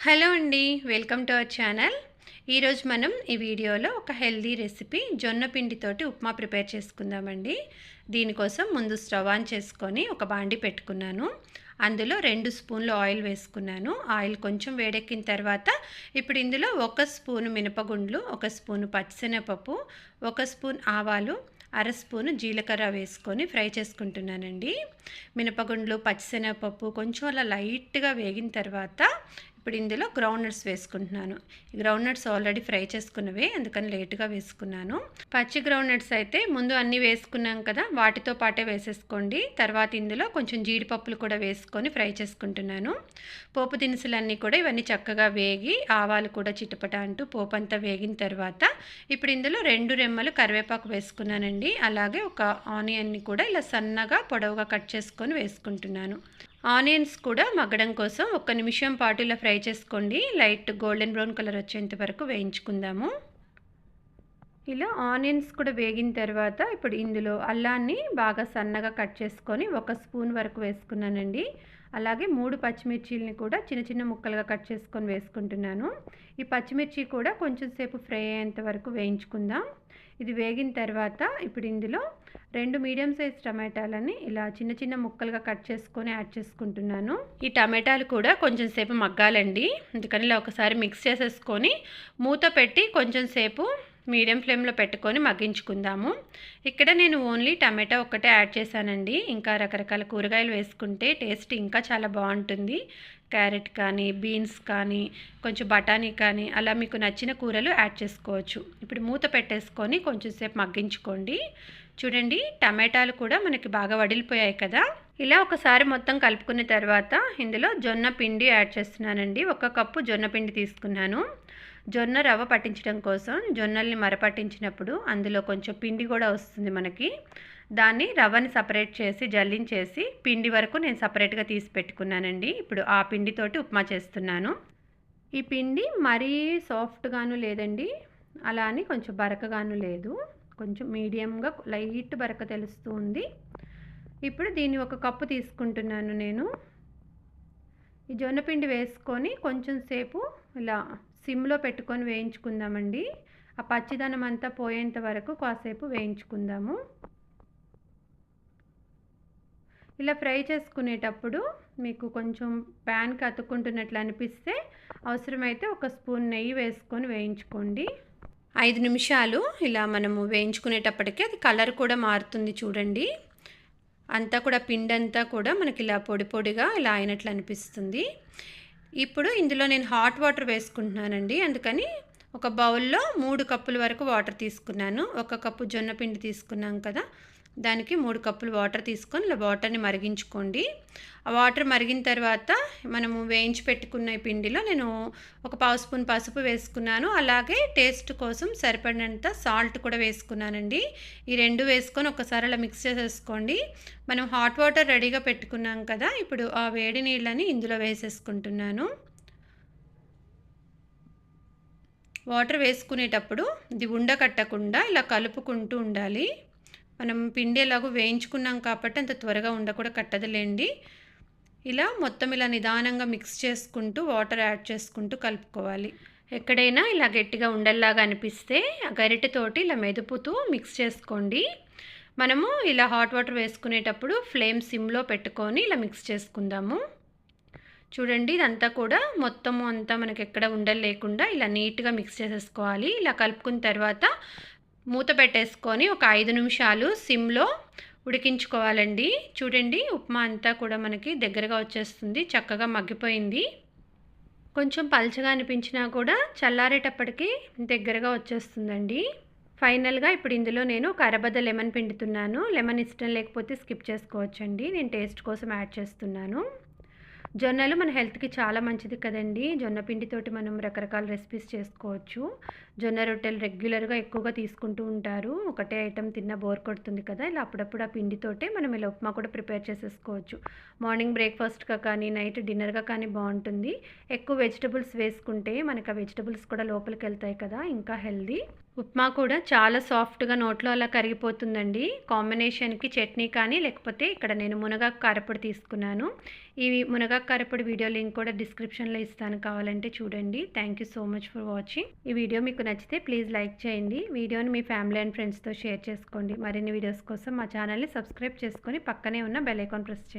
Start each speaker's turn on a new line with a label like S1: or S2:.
S1: Hello అండి, welcome to our channel. ఈరోజు మనం ఈ వీడియోలో ఒక హెల్దీ రెసిపీ జొన్న పిండితోటి ఉప్మా ప్రిపేర్ చేసుకుందామండి. దీనికోసం ముందు స్టవ్ ఆన్ చేసుకొని ఒక బాండి పెట్టుకున్నాను. అందులో 2 స్పూన్లు ఆయిల్ వేసుకున్నాను. ఆయిల్ కొంచెం వేడెక్కిన తర్వాత ఇప్పుడు ఇందులో 1 స్పూను మినపగుండ్లు, 1 స్పూను పచ్చిశనగపప్పు, 1 స్పూన్ ఆవాలు, అర స్పూను జీలకర్ర వేసుకొని ఫ్రై చేసుకుంటున్నానండి. మినపగుండ్లు, పచ్చిశనగపప్పు కొంచెం అలా లైట్గా వేగిన తర్వాత ఇప్పుడు ఇందులో గ్రౌండ్ నట్స్ వేసుకుంటున్నాను. ఈ గ్రౌండ్ నట్స్ ఆల్రెడీ ఫ్రై చేసుకున్నవే, అందుకని లేటుగా వేసుకున్నాను. పచ్చి గ్రౌండ్ నట్స్ అయితే ముందు అన్నీ వేసుకున్నాం కదా, వాటితో పాటే వేసేసుకోండి. తర్వాత ఇందులో కొంచెం జీడిపప్పులు కూడా వేసుకొని ఫ్రై చేసుకుంటున్నాను. పోపు దినుసులన్నీ కూడా ఇవన్నీ చక్కగా వేగి ఆవాలు కూడా చిటపట అంటూ పోపు అంతా వేగిన తర్వాత ఇప్పుడు ఇందులో 2 రెమ్మలు కరివేపాకు వేసుకున్నానండి. అలాగే ఒక ఆనియన్ని కూడా ఇలా సన్నగా పొడవుగా కట్ చేసుకొని వేసుకుంటున్నాను. ఆనియన్స్ కూడా మగ్గడం కోసం 1 నిమిషం పాటు ఇలా ఫ్రై చేసుకోండి. లైట్ గోల్డెన్ బ్రౌన్ కలర్ వచ్చేంత వరకు వేయించుకుందాము. ఇలా ఆనియన్స్ కూడా వేగిన తర్వాత ఇప్పుడు ఇందులో అల్లాన్ని బాగా సన్నగా కట్ చేసుకొని 1 స్పూన్ వరకు వేసుకున్నానండి. అలాగే 3 పచ్చిమిర్చీలని కూడా చిన్న చిన్న ముక్కలుగా కట్ చేసుకొని వేసుకుంటున్నాను. ఈ పచ్చిమిర్చి కూడా కొంచెం సేపు ఫ్రై అయ్యేంత వరకు వేయించుకుందాం. ఇది వేగిన తర్వాత ఇప్పుడు ఇందులో 2 మీడియం సైజ్ టమాటాలని ఇలా చిన్న చిన్న ముక్కలుగా కట్ చేసుకొని యాడ్ చేసుకుంటున్నాను. ఈ టమాటాలు కూడా కొంచెం సేపు మగ్గాలండి, అందుకని ఇలా ఒకసారి మిక్స్ చేసేసుకొని మూత పెట్టి కొంచెం సేపు మీడియం ఫ్లేమ్లో పెట్టుకొని మగ్గించుకుందాము. ఇక్కడ నేను ఓన్లీ టమాటా ఒక్కటే యాడ్ చేశానండి. ఇంకా రకరకాల కూరగాయలు వేసుకుంటే టేస్ట్ ఇంకా చాలా బాగుంటుంది. క్యారెట్ కానీ, బీన్స్ కానీ, కొంచెం బఠానీ కానీ అలా మీకు నచ్చిన కూరలు యాడ్ చేసుకోవచ్చు. ఇప్పుడు మూత పెట్టేసుకొని కొంచెం సేపు మగ్గించుకోండి. చూడండి, టమాటాలు కూడా మనకి బాగా వడిలిపోయాయి కదా. ఇలా ఒకసారి మొత్తం కలుపుకున్న తర్వాత ఇందులో జొన్న పిండి యాడ్ చేస్తున్నానండి. 1 కప్పు జొన్న పిండి తీసుకున్నాను. జొన్న రవ్వ పట్టించడం కోసం జొన్నల్ని మరపట్టించినప్పుడు అందులో కొంచెం పిండి కూడా వస్తుంది మనకి. దాన్ని రవ్వని సపరేట్ చేసి జల్లించేసి పిండి వరకు నేను సపరేట్గా తీసి పెట్టుకున్నానండి. ఇప్పుడు ఆ పిండితోటి ఉప్మా చేస్తున్నాను. ఈ పిండి మరీ సాఫ్ట్గాను లేదండి, అలా అని కొంచెం బరకగాను లేదు, కొంచెం మీడియంగా లైట్ బరక తెలుస్తూ ఉంది. ఇప్పుడు దీన్ని 1 కప్పు తీసుకుంటున్నాను నేను. ఈ జొన్న పిండి వేసుకొని కొంచెం సేపు ఇలా సిమ్లో పెట్టుకొని వేయించుకుందామండి. ఆ పచ్చిదనం అంతా పోయేంత వరకు కాసేపు వేయించుకుందాము. ఇలా ఫ్రై చేసుకునేటప్పుడు మీకు కొంచెం ప్యాన్కి అతుక్కుంటున్నట్లు అనిపిస్తే అవసరమైతే 1 స్పూన్ నెయ్యి వేసుకొని వేయించుకోండి. 5 నిమిషాలు ఇలా మనము వేయించుకునేటప్పటికీ అది కలర్ కూడా మారుతుంది చూడండి. అంతా కూడా పిండి అంతా కూడా మనకి ఇలా పొడి పొడిగా ఇలా అయినట్లు అనిపిస్తుంది. ఇప్పుడు ఇందులో నేను హాట్ వాటర్ వేసుకుంటున్నానండి. అందుకని ఒక బౌల్లో 3 కప్పుల వరకు వాటర్ తీసుకున్నాను. 1 కప్పు జొన్న పిండి తీసుకున్నాం కదా, దానికి 3 కప్పులు వాటర్ తీసుకొని ఇలా వాటర్ని మరిగించుకోండి. ఆ వాటర్ మరిగిన తర్వాత మనము వేయించి పెట్టుకున్న ఈ పిండిలో నేను ఒక 1/2 స్పూన్ పసుపు వేసుకున్నాను. అలాగే టేస్ట్ కోసం సరిపడినంత సాల్ట్ కూడా వేసుకున్నానండి. ఈ 2 వేసుకొని ఒకసారి అలా మిక్స్ చేసేసుకోండి. మనం హాట్ వాటర్ రెడీగా పెట్టుకున్నాం కదా, ఇప్పుడు ఆ వేడి నీళ్ళని ఇందులో వేసేసుకుంటున్నాను. వాటర్ వేసుకునేటప్పుడు ఇది ఉండకట్టకుండా ఇలా కలుపుకుంటూ ఉండాలి. మనం పిండి ఎలాగో వేయించుకున్నాం కాబట్టి అంత త్వరగా ఉండ కూడా కట్టదులేండి. ఇలా మొత్తం ఇలా నిదానంగా మిక్స్ చేసుకుంటూ వాటర్ యాడ్ చేసుకుంటూ కలుపుకోవాలి. ఎక్కడైనా ఇలా గట్టిగా ఉండల్లాగా అనిపిస్తే ఆ గరిటెతోటి ఇలా మెదుపుతూ మిక్స్ చేసుకోండి. మనము ఇలా హాట్ వాటర్ వేసుకునేటప్పుడు ఫ్లేమ్ సిమ్లో పెట్టుకొని ఇలా మిక్స్ చేసుకుందాము. చూడండి, ఇదంతా కూడా మొత్తము అంతా మనకి ఎక్కడ ఉండలు లేకుండా ఇలా నీట్గా మిక్స్ చేసేసుకోవాలి. ఇలా కలుపుకున్న తర్వాత మూత పెట్టేసుకొని ఒక 5 నిమిషాలు సిమ్లో ఉడికించుకోవాలండి. చూడండి, ఉప్మా అంతా కూడా మనకి దగ్గరగా వచ్చేస్తుంది, చక్కగా మగ్గిపోయింది. కొంచెం పల్చగా అనిపించినా కూడా చల్లారేటప్పటికి దగ్గరగా వచ్చేస్తుందండి. ఫైనల్గా ఇప్పుడు ఇందులో నేను ఒక అరబద్ద లెమన్ పిండుతున్నాను. లెమన్ ఇష్టం లేకపోతే స్కిప్ చేసుకోవచ్చండి, నేను టేస్ట్ కోసం యాడ్ చేస్తున్నాను. జొన్నలు మన హెల్త్కి చాలా మంచిది కదండి. జొన్న పిండితోటి మనం రకరకాల రెసిపీస్ చేసుకోవచ్చు. జొన్న రొట్టెలు రెగ్యులర్గా ఎక్కువగా తీసుకుంటూ ఉంటారు. ఒకటే ఐటెం తిన్న బోర్ కొడుతుంది కదా, ఇలా అప్పుడప్పుడు ఆ పిండితోటే మనం ఇలా ఉప్మా కూడా ప్రిపేర్ చేసేసుకోవచ్చు. మార్నింగ్ బ్రేక్ఫాస్ట్గా కానీ నైట్ డిన్నర్గా కానీ బాగుంటుంది. ఎక్కువ వెజిటబుల్స్ వేసుకుంటే మనకు ఆ వెజిటబుల్స్ కూడా లోపలికి వెళ్తాయి కదా, ఇంకా హెల్దీ. ఉప్మా కూడా చాలా సాఫ్ట్‌గా నోట్లో అలా కరిగిపోతుందండి. కాంబినేషన్‌కి చట్నీ కానీ, లేకపోతే ఇక్కడ నేను మునగాకు కారప్పొడి తీసుకున్నాను. ఈ మునగాకు కారప్పొడి వీడియో లింక్ కూడా డిస్క్రిప్షన్‌లో ఇస్తాను కావాలంటే చూడండి. Thank you so much for watching. ఈ వీడియో మీకు నచ్చితే ప్లీజ్ లైక్ చేయండి. వీడియోని మీ ఫ్యామిలీ అండ్ ఫ్రెండ్స్‌తో షేర్ చేసుకోండి. మరిన్ని వీడియోస్ కోసం మా ఛానల్‌ని సబ్స్క్రైబ్ చేసుకొని పక్కనే ఉన్న బెల్ ఐకాన్ ప్రెస్ చేయండి.